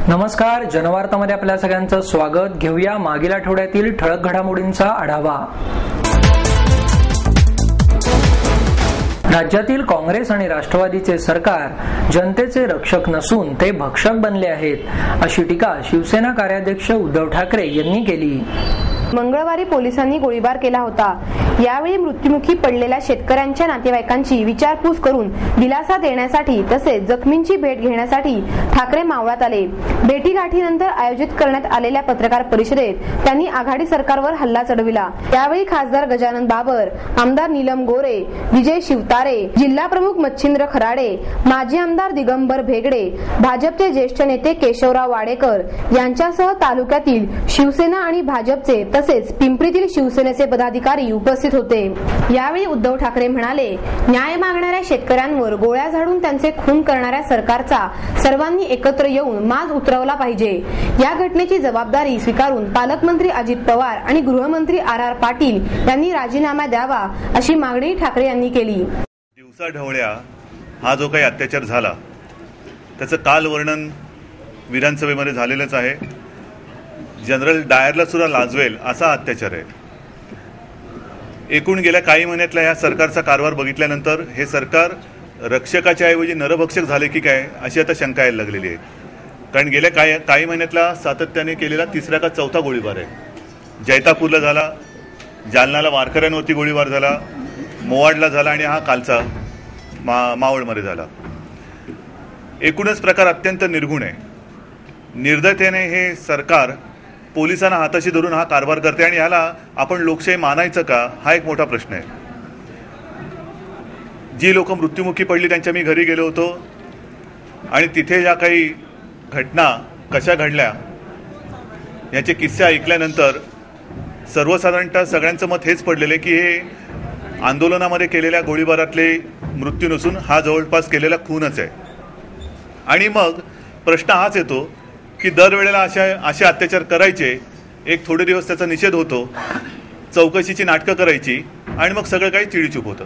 नमस्कार, जनवार्तामध्ये आपल्या सगळ्यांचं स्वागत. घेऊया मागील आठवड्यातील ठळक घडामोडींचा आढावा. राज्यातील काँग्रेस आणि राष्ट्रवादीचे सरकार जनतेचे रक्षक नसून ते भक्षक बनले आहेत, अशी टीका शिवसेना कार्याध्यक्ष उद्धव ठाकरे यांनी केली. मंगळवारी पोलिसांनी गोळीबार केला होता. यावेळी मृत्युमुखी पडलेल्या शेतकऱ्यांच्या नातेवाईकांची विचारपूस करून दिलासा देण्यासाठी तसेच जखमींची भेट घेण्यासाठी ठाकरे मावळात आले. भेटीगाठीनंतर आयोजित करण्यात आलेल्या पत्रकार परिषदेत त्यांनी आघाडी सरकारवर हल्ला चढविला. यावेळी खासदार गजानन बाबर, आमदार नीलम गोरे, विजय शिवतारे, जिल्हा प्रमुख मच्छिंद्र खराडे, माजी आमदार दिगंबर भेगडे, भाजपचे ज्येष्ठ नेते केशवराव वाडेकर यांच्यासह तालुक्यातील शिवसेना आणि भाजपचे तसेच पिंपरीतील शिवसेनेचे पदाधिकारी उपस्थित होते. यावेळी उद्धव ठाकरे म्हणाले, न्याय मागणाऱ्या शेतकऱ्यांवर गोळ्या झाडून त्यांचे खून करणाऱ्या सरकारचा सर्वांनी एकत्र येऊन माज उतरवला पाहिजे. या घटनेची जबाबदारी स्वीकारून पालकमंत्री अजित पवार आणि गृहमंत्री आर पाटील यांनी राजीनामा द्यावा, अशी मागणी ठाकरे यांनी केली. दिवसा ढवळ्या हा जो काही अत्याचार झाला त्याचं काल वर्णन विधानसभेमध्ये झालेलंच आहे. जनरल डायरला सुद्धा लाजवेल असा अत्याचार आहे. एकूण गेल्या काही महिन्यातला या सरकारचा कारभार बघितल्यानंतर हे सरकार रक्षकाच्या ऐवजी नरभक्षक झाले की काय अशी आता शंका यायला लागलेली आहे. कारण गेल्या काही महिन्यातला सातत्याने केलेला तिसरा का चौथा गोळीबार आहे. जैतापूरला झाला, जालनाला वारकऱ्यांवरती गोळीबार झाला, मोवाडला झाला आणि हा कालचा मावळमध्ये झाला. एकूणच प्रकार अत्यंत निर्गुण आहे. निर्दयतेने हे सरकार पोलिसांना हाताशी धरून हा कारभार करते आणि याला आपण लोकशाही मानायचं का, हा एक मोठा प्रश्न आहे. जी लोक मृत्युमुखी पडली त्यांच्या मी घरी गेलो होतो आणि तिथे ज्या काही घटना कशा घडल्या याचे किस्से ऐकल्यानंतर सर्वसाधारणतः सगळ्यांचं मत हेच पडलेलं आहे की हे आंदोलनामध्ये केलेल्या गोळीबारातले मृत्यू नसून हा जवळपास केलेला खूनच आहे. आणि मग प्रश्न हाच येतो की दरवेळेला असे अत्याचार करायचे, एक थोडे दिवस त्याचा निषेध होतो, चौकशीची नाटकं करायची आणि मग सगळं काही चिडीचूप होतं,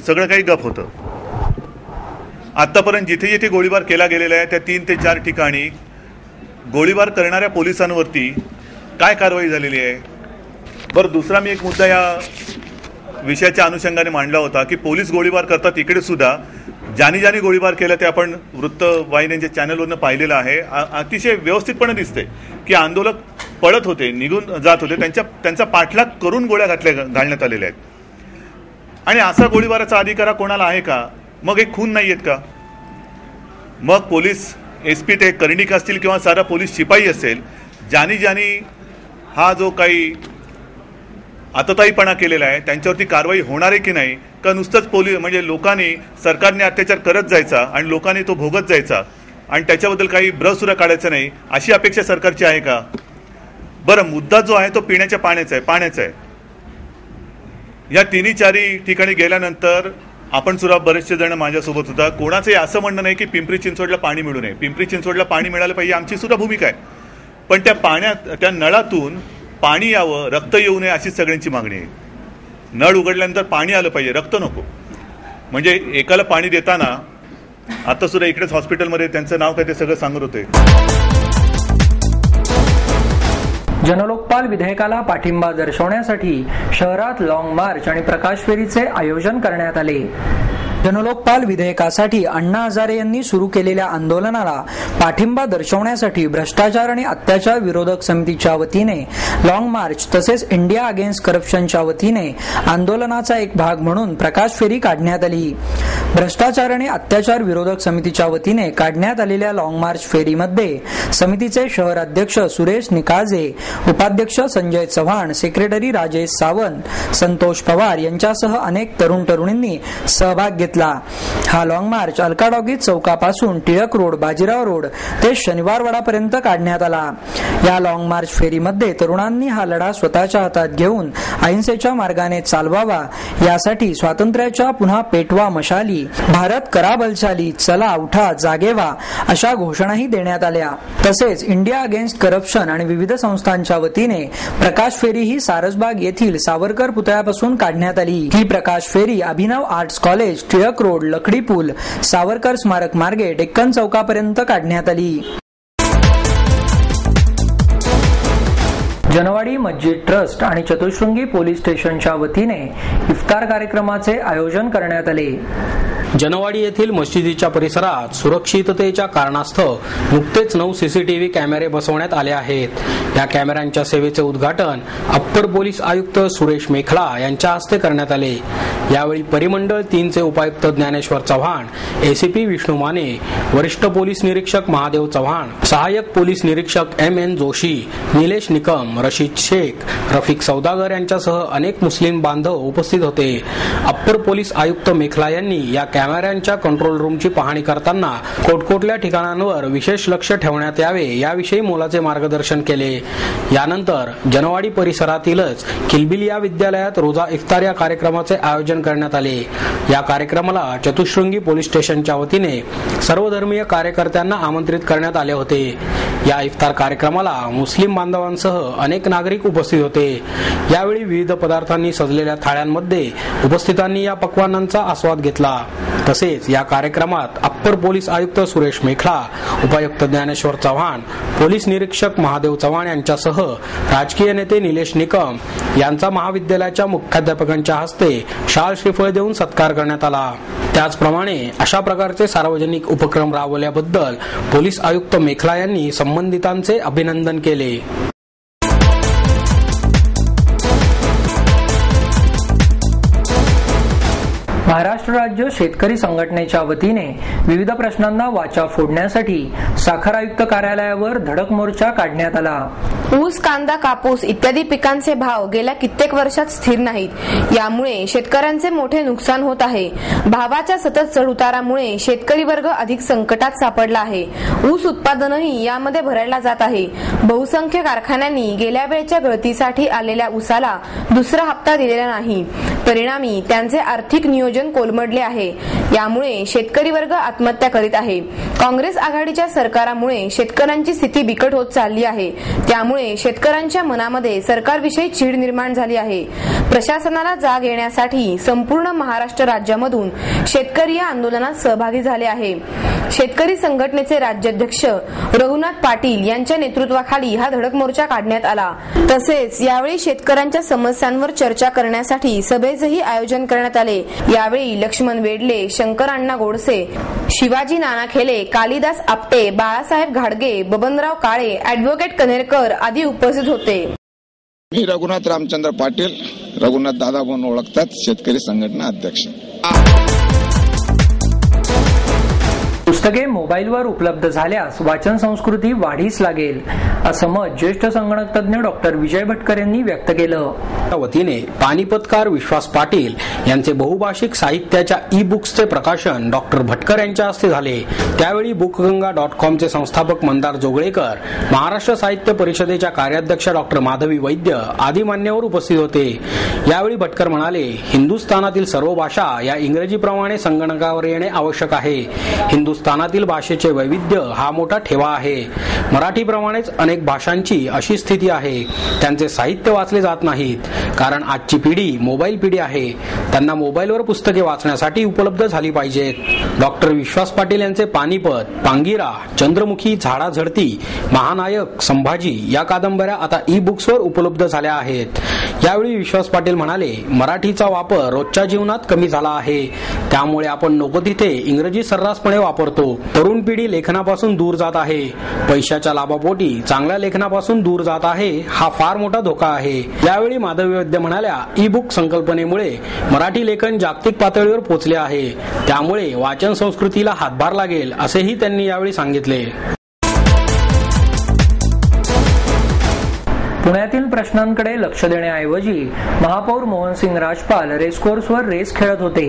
सगळं काही गप होतं. आत्तापर्यंत जिथे जिथे गोळीबार केला गेलेला आहे त्या 3 ते 4 ठिकाणी गोळीबार करणाऱ्या पोलिसांवरती काय कारवाई झालेली आहे. बरं, दुसरा मी एक मुद्दा या विषयाच्या अनुषंगाने मांडला होता की पोलीस गोळीबार करतात इकडे सुद्धा ज्यांनी गोळीबार केला ते आपण वृत्तवाहिन्यांच्या चॅनलवरनं पाहिलेलं आहे. अतिशय व्यवस्थितपणे दिसते की आंदोलक पळत होते, निघून जात होते, त्यांचा पाठलाग करून गोळ्या घालण्यात आलेल्या आहेत. आणि असा गोळीबाराचा अधिकार कोणाला आहे का? मग हे खून नाही आहेत का? मग पोलीस SP ते कर्णिक असतील किंवा सारा पोलीस शिपाई असेल, ज्यांनी हा जो काही आतताईपणा केलेला आहे त्यांच्यावरती कारवाई होणार आहे की नाही, का नुसतंच म्हणजे लोकांनी सरकारने अत्याचार करत जायचा आणि लोकांनी तो भोगत जायचा आणि त्याच्याबद्दल काही ब्रसुरा काढायचं नाही अशी अपेक्षा सरकारची आहे का? बरं, मुद्दा जो आहे तो पिण्याच्या पाण्याचा आहे. या 3-4 ठिकाणी गेल्यानंतर आपण सुद्धा बरेचसे जण माझ्यासोबत होता. कोणाचंही असं म्हणणं नाही की पिंपरी चिंचवडला पाणी मिळू नये. पिंपरी चिंचवडला पाणी मिळालं पाहिजे, आमची सुद्धा भूमिका आहे. पण त्या नळातून पाणी यावं, रक्त येऊ नये अशीच सगळ्यांची मागणी आहे. नळ उघडल्यानंतर पाणी आलं पाहिजे, रक्त नको. म्हणजे एकाला पाणी देताना आता सुद्धा इकडेच हॉस्पिटलमध्ये त्यांचं नाव काय ते सगळं सांगत होते. जनलोकपाल विधेयकाला पाठिंबा दर्शवण्यासाठी शहरात लॉंग मार्च आणि प्रकाश फेरीचे आयोजन करण्यात आले. जनलोकपाल विधेयकासाठी अण्णा हजारे यांनी सुरू केलेल्या आंदोलनाला पाठिंबा दर्शवण्यासाठी भ्रष्टाचार आणि अत्याचार विरोधक समितीच्या वतीने लॉंग मार्च तसेच इंडिया अगेन्स्ट करप्शनच्या वतीने आंदोलनाचा एक भाग म्हणून प्रकाश फेरी काढण्यात आली. भ्रष्टाचार आणि अत्याचार विरोधक समितीच्या वतीने काढण्यात आलेल्या लॉंग मार्च फेरीमध्ये समितीचे शहर अध्यक्ष सुरेश निकाळजे, उपाध्यक्ष संजय चव्हाण, सेक्रेटरी राजेश सावंत, संतोष पवार यांच्यासह अनेक तरुण तरुणींनी सहभाग घेतला. हा लॉंग मार्च अलकाडॉगी चौकापासून टिळक रोड, बाजीराव रोड ते शनिवारवाडापर्यंत काढण्यात आला. या लॉंग मार्च फेरीमध्ये तरुणांनी हा लढा स्वतःच्या हातात घेऊन अहिंसेच्या मार्गाने चालवावा, यासाठी स्वातंत्र्याच्या पुन्हा पेटवा मशाली, भारत करा बलशाली, चला उठा जागेवा अशा घोषणाही देण्यात आल्या. तसेच इंडिया अगेन्स्ट करप्शन आणि विविध संस्थांच्या वतीने प्रकाश फेरी ही सारसबाग येथील सावरकर पुतळ्यापासून काढण्यात आली. ही प्रकाश फेरी अभिनव आर्ट्स कॉलेज, टिळक रोड, लकडी पूल, सावरकर स्मारक मार्गे डेक्कन चौकापर्यंत काढण्यात आली. जनवाडी मस्जिद ट्रस्ट आणि चतुशृंगी पोलीस स्टेशनच्या वतीने इफ्तार कार्यक्रमाचे आयोजन करण्यात आले. जनवाडी येथील मशिदीच्या परिसरात सुरक्षिततेच्या कारणास्तव नुकतेच 9 सीसीटीव्ही कॅमेरे बसवण्यात आले आहेत. या कॅमेऱ्यांच्या सेवेचे उद्घाटन अप्पर पोलीस आयुक्त सुरेश मेखला यांच्या हस्ते करण्यात आले. यावेळी परिमंडळ 3 चे उपायुक्त ज्ञानेश्वर चव्हाण, एसीपी विष्णू माने, वरिष्ठ पोलीस निरीक्षक महादेव चव्हाण, सहाय्यक पोलीस निरीक्षक MN जोशी, निलेश निकम, रशीद शेख, रफिक सौदागर यांच्यासह अनेक मुस्लिम बांधव उपस्थित होते. अप्पर पोलीस आयुक्त मेखला यांनी या कॅमेऱ्यांच्या कंट्रोल रूमची पाहणी करताना कोटकोटल्या ठिकाणांवर विशेष लक्ष ठेवण्यात यावे याविषयी मोलाचे मार्गदर्शन केले. यानंतर जनवाडी परिसरातीलच किलबिलिया विद्यालयात रोजा इफ्तार या कार्यक्रमाचे आयोजन करण्यात आले. या कार्यक्रमाला चतुशृंगी पोलीस स्टेशनच्या वतीने सर्वधर्मीय कार्यकर्त्यांना आमंत्रित करण्यात आले होते. या इफ्तार कार्यक्रमाला मुस्लिम बांधवांसह अनेक नागरिक उपस्थित होते. यावेळी विविध पदार्थांनी सजलेल्या थाळ्यांमध्ये उपस्थितांनी या पक्वान्नांचा आस्वाद घेतला. तसेच या कार्यक्रमात अप्पर पोलीस आयुक्त सुरेश मेखला, उपायुक्त ज्ञानेश्वर चव्हाण, पोलीस निरीक्षक महादेव चव्हाण यांच्यासह राजकीय नेते निलेश निकम यांचा महाविद्यालयाच्या मुख्याध्यापकांच्या हस्ते शाल श्रीफळ देऊन सत्कार करण्यात आला. त्याचप्रमाणे अशा प्रकारचे सार्वजनिक उपक्रम राबवल्याबद्दल पोलीस आयुक्त मेखला यांनी संबंधितांचे अभिनंदन केले. महाराष्ट्र राज्य शेतकरी संघटनेच्या वतीने विविध प्रश्नांना वाचा फोडण्यासाठी साखर आयुक्त कार्यालयावर धडक मोर्चा काढण्यात आला. ऊस, कांदा, कापूस इत्यादी पिकांचे भाव गेल्या कित्येक वर्षात स्थिर नाहीत. यामुळे शेतकऱ्यांचे मोठे नुकसान होत आहे. भावाच्या सतत चढउतारामुळे शेतकरी वर्ग अधिक संकटात सापडला आहे. ऊस उत्पादनही यामध्ये भरायला जात आहे. बहुसंख्य कारखान्यांनी गेल्या वेळच्या गळतीसाठी आलेल्या ऊसाला दुसरा हप्ता दिलेला नाही. परिणामी त्यांचे आर्थिक नियोजन कोलमडले आहे. यामुळे शेतकरी वर्ग आत्महत्या करीत आहे. काँग्रेस आघाडीच्या सरकारामुळे शेतकऱ्यांची स्थिती बिकट होत चालली आहे. त्यामुळे शेतकऱ्यांच्या मनामध्ये सरकारविषयी चीड निर्माण झाली आहे. प्रशासनाला जाग येण्यासाठी संपूर्ण महाराष्ट्र राज्यामधून शेतकरी या आंदोलनात सहभागी झाले आहे. शेतकरी संघटनेचे राज्याध्यक्ष रघुनाथ पाटील यांच्या नेतृत्वाखाली हा धडक मोर्चा काढण्यात आला. तसेच यावेळी शेतकऱ्यांच्या समस्यांवर चर्चा करण्यासाठी सभेचेही आयोजन करण्यात आले. यावेळी लक्ष्मण वेडले, शंकर अण्णा गोडसे, शिवाजी नानाखेले, कालिदास आपटे, बाळासाहेब घाडगे, बबनराव काळे, ॲडव्होकेट कनेरकर आदी उपस्थित होते. मी रघुनाथ रामचंद्र पाटील, रघुनाथ दादा म्हणून ओळखतात, शेतकरी संघटना अध्यक्ष. पुस्तके मोबाईलवर उपलब्ध झाल्यास वाचन संस्कृती वाढीस लागेल, असं मत ज्येष्ठ संगणक तज्ज्ञ डॉक्टर विजय भटकर यांनी व्यक्त केलं. त्या वतीने पानिपतकार विश्वास पाटील यांचे बहुभाषिक साहित्याच्या ई-बुक्सचे प्रकाशन डॉक्टर भटकर यांच्या हस्ते झाले. त्यावेळी बुकगंगा.com चे संस्थापक मंदार जोगळेकर, महाराष्ट्र साहित्य परिषदेच्या कार्याध्यक्ष डॉक्टर माधवी वैद्य आदी मान्यवर उपस्थित होते. यावेळी भटकर म्हणाले, हिंदुस्थानातील सर्व भाषा या इंग्रजीप्रमाणे संगणकावर येणे आवश्यक आहे. हिंदुस्थानातील भाषेचे वैविध्य हा मोठा ठेवा आहे. मराठीप्रमाणेच अनेक भाषांची अशी स्थिती आहे. त्यांचे साहित्य वाचले जात नाहीत, कारण आजची पिढी मोबाईल पिढी आहे. त्यांना मोबाईलवर पुस्तके वाचण्यासाठी उपलब्ध झाली पाहिजेत. डॉक्टर विश्वास पाटील यांचे पानिपत, पांगिरा, चंद्रमुखी, झाडा झडती, महानायक, संभाजी या कादंबऱ्या आता ई-बुक्सवर उपलब्ध झाल्या आहेत. यावेळी विश्वास पाटील म्हणाले, मराठीचा वापर रोजच्या जीवनात कमी झाला आहे. त्यामुळे आपण नको तिथे इंग्रजी सर्रासपणे वापरतो. तरुण पिढी लेखनापासून दूर जात आहे. पैशाच्या लाभापोटी चांगल्या लेखनापासून दूर जात आहे. हा फार मोठा धोका आहे. यावेळी माधवी वैद्य म्हणाल्या, ई-बुक संकल्पनेमुळे मराठी लेखन जागतिक पातळीवर पोहोचले आहे. त्यामुळे वाचन संस्कृतीला हातभार लागेल, असेही त्यांनी यावेळी सांगितले. पुण्यातील प्रश्नांकडे लक्ष देण्याऐवजी महापौर मोहनसिंग राजपाल रेसकोर्सवर रेस खेळत होते,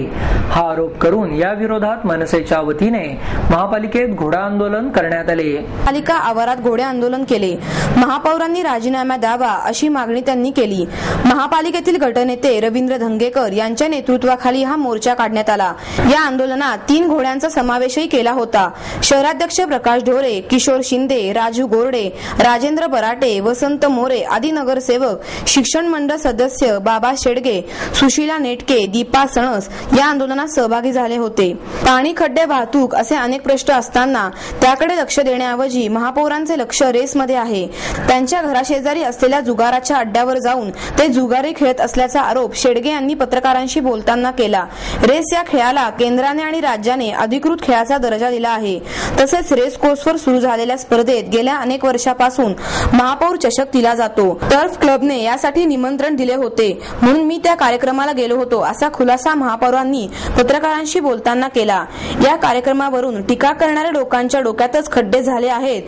हा आरोप करून या विरोधात मनसेच्या वतीने महापालिकेत घोडा आंदोलन करण्यात आले. पालिका आवारात घोडे आंदोलन केले. महापौरांनी राजीनामा द्यावा अशी मागणी त्यांनी केली. महापालिकेतील गटनेते रवींद्र धंगेकर यांच्या नेतृत्वाखाली हा मोर्चा काढण्यात आला. या आंदोलनात 3 घोड्यांचा समावेशही केला होता. शहराध्यक्ष प्रकाश ढोरे, किशोर शिंदे, राजू गोरडे, राजेंद्र बराटे, वसंत मोरे आदी नगरसेवक, शिक्षण मंडळ सदस्य बाबा शेडगे, सुशीला नेटके, दीपा सणस या आंदोलनात सहभागी झाले होते. पाणी, खड्डे, वाहतूक असे अनेक प्रश्न असताना त्याकडे लक्ष देण्याऐवजी महापौरांचे लक्ष रेसमध्ये आहे. त्यांच्या घराशेजारी असलेल्या जुगाराच्या अड्ड्यावर जाऊन ते जुगारी खेळत असल्याचा आरोप शेडगे यांनी पत्रकारांशी बोलताना केला. रेस या खेळाला केंद्राने आणि राज्याने अधिकृत खेळाचा दर्जा दिला आहे. तसेच रेस कोर्सवर सुरू झालेल्या स्पर्धेत गेल्या अनेक वर्षापासून महापौर चषक दिला जातो. टर्फ क्लबने यासाठी निमंत्रण दिले होते म्हणून मी त्या कार्यक्रमाला गेलो होतो असा खुलासा महापौरांनी पत्रकारांशी बोलताना केला. या कार्यक्रमावरून टीका करणाऱ्या लोकांच्या डोक्यातच खड्डे झाले आहेत.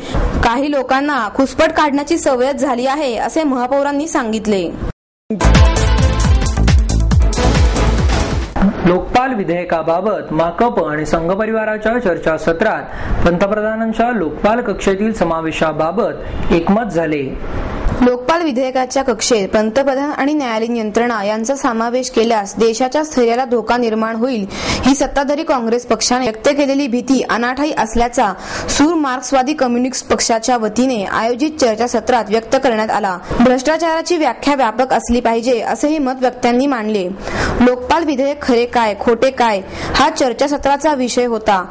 काही लोकांना खुसपट काढण्याची सवयच झाली आहे असे महापौरांनी सांगितले. लोकपाल विधेयकाबाबत माकप आणि संघ परिवाराच्या चर्चासत्रात पंतप्रधानांच्या लोकपाल कक्षेतील समावेशाबाबत एकमत झाले. लोकपाल विधेयकाच्या कक्षेत पंतप्रधान आणि न्यायालयीन यंत्रणा यांचा समावेश केल्यास देशाच्या स्थैर्याला धोका निर्माण होईल ही सत्ताधारी काँग्रेस पक्षाने व्यक्त केलेली भीती अनाठायी असल्याचा सूर मार्क्सवादी कम्युनिस्ट पक्षाच्या वतीने आयोजित चर्चासत्रात व्यक्त करण्यात आला. भ्रष्टाचाराची व्याख्या व्यापक असली पाहिजे असेही मत वक्त्यांनी मांडले. लोकपाल विधेयक खरे काय खोटे काय हा चर्चासत्राचा विषय होता.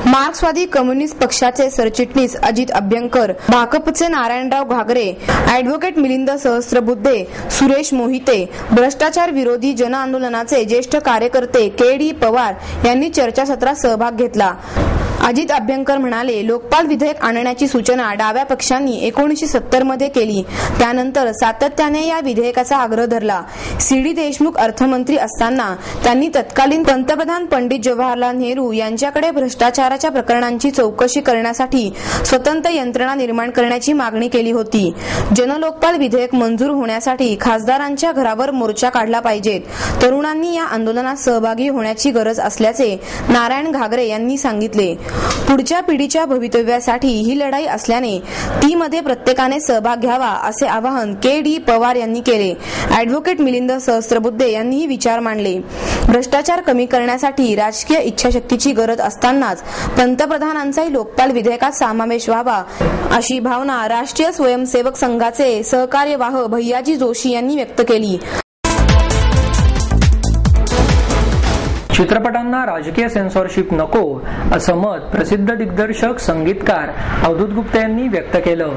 मार्क्सवादी कम्युनिस्ट पक्षाचे सरचिटणीस अजित अभ्यंकर, भाकपचे नारायणराव घागरे, ॲडव्होकेट मिलिंद सहस्त्रबुद्धे, सुरेश मोहिते, भ्रष्टाचार विरोधी जन आंदोलनाचे ज्येष्ठ कार्यकर्ते के.डी. पवार यांनी चर्चासत्रात सहभाग घेतला. अजित अभ्यंकर म्हणाले, लोकपाल विधेयक आणण्याची सूचना डाव्या पक्षांनी 1970 मध्ये केली. त्यानंतर सातत्याने या विधेयकाचा आग्रह धरला. सी.डी. देशमुख अर्थमंत्री असताना त्यांनी तत्कालीन पंतप्रधान पंडित जवाहरलाल नेहरू यांच्याकडे भ्रष्टाचाराच्या प्रकरणांची चौकशी करण्यासाठी स्वतंत्र यंत्रणा निर्माण करण्याची मागणी केली होती. जनलोकपाल विधेयक मंजूर होण्यासाठी खासदारांच्या घरावर मोर्चा काढला पाहिजेत. तरुणांनी या आंदोलनात सहभागी होण्याची गरज असल्याचे नारायण घागरे यांनी सांगितले. पुढच्या पिढीच्या भवितव्यासाठी ही लढाई असल्याने ती मध्ये प्रत्येकाने सहभाग घ्यावा असे आवाहन के.डी. पवार यांनी केले. ॲडव्होकेट मिलिंद सहस्त्रबुद्धे यांनीही विचार मांडले. भ्रष्टाचार कमी करण्यासाठी राजकीय इच्छाशक्तीची गरज असतानाच पंतप्रधानांचाही लोकपाल विधेयकात समावेश व्हावा अशी भावना राष्ट्रीय स्वयंसेवक संघाचे सहकार्यवाह भैयाजी जोशी यांनी व्यक्त केली. चित्रपटांना राजकीय सेन्सॉरशिप नको असं मत प्रसिद्ध दिग्दर्शक संगीतकार अवधूत गुप्ते यांनी व्यक्त केलं.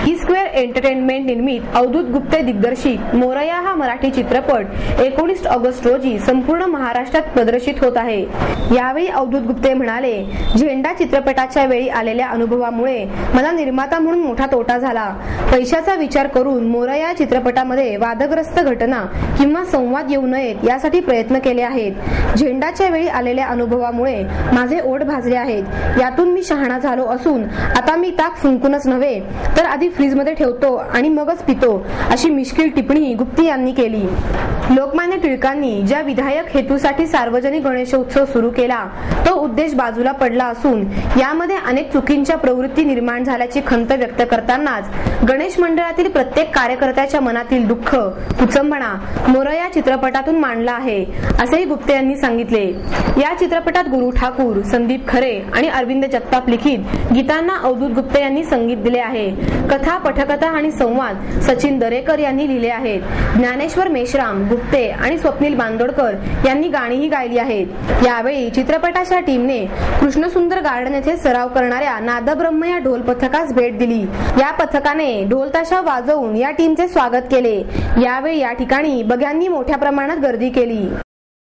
ई-स्क्वेअर एंटरटेनमेंट निर्मित अवधूत गुप्ते दिग्दर्शित मोरया हा मराठी चित्रपट 19 ऑगस्ट रोजी संपूर्ण महाराष्ट्रात प्रदर्शित होत आहे. यावेळी अवधूत गुप्ते म्हणाले, झेंडा चित्रपटाच्या वेळी आलेल्या अनुभवामुळे मला निर्माता म्हणून मोठा तोटा झाला. पैशाचा विचार करून मोरया चित्रपटामध्ये वादग्रस्त घटना किंवा संवाद येऊ नयेत यासाठी प्रयत्न केले आहेत. झेंडाच्या वेळी आलेल्या अनुभवामुळे माझे ओठ भाजले आहेत. यातून मी शहाणा झालो असून आता मी ताक फुंकूनच नव्हे तर आधी फ्रीजमध्ये ठेवतो आणि मगच पितो अशी मिश्किल टिप्पणी गुप्ते यांनी केली. लोकमान्य टिळकांनी ज्या विधायक हेतूसाठी सार्वजनिक गणेशोत्सव सुरू केला तो उद्देश बाजूला पडला असून यामध्ये अनेक चुकींच्या प्रवृत्ती निर्माण झाल्याची खंत व्यक्त करतानाच गणेश मंडळातील प्रत्येक कार्यकर्त्याच्या मनातील दुःख, कुचंबणा मोरया चित्रपटातून मांडला आहे असेही गुप्ते यांनी सांगितले. या चित्रपटात गुरु ठाकूर, संदीप खरे आणि अरविंद जगताप लिखित गीतांना अवधूत गुप्ते यांनी संगीत दिले आहे. कथा, पटकथा आणि संवाद सचिन दरेकर यांनी लिहिले आहेत. ज्ञानेश्वर मेश्राम, गुप्ते आणि स्वप्नील बांदोडकर यांनी गाणीही गायली आहेत. यावेळी चित्रपटाच्या टीमने कृष्णसुंदर गार्डन येथे सराव करणाऱ्या नादब्रह्म या ढोल पथकास भेट दिली. या पथकाने ढोलताशा वाजवून या टीमचे स्वागत केले. यावेळी या ठिकाणी बघ्यांनी मोठ्या प्रमाणात गर्दी केली.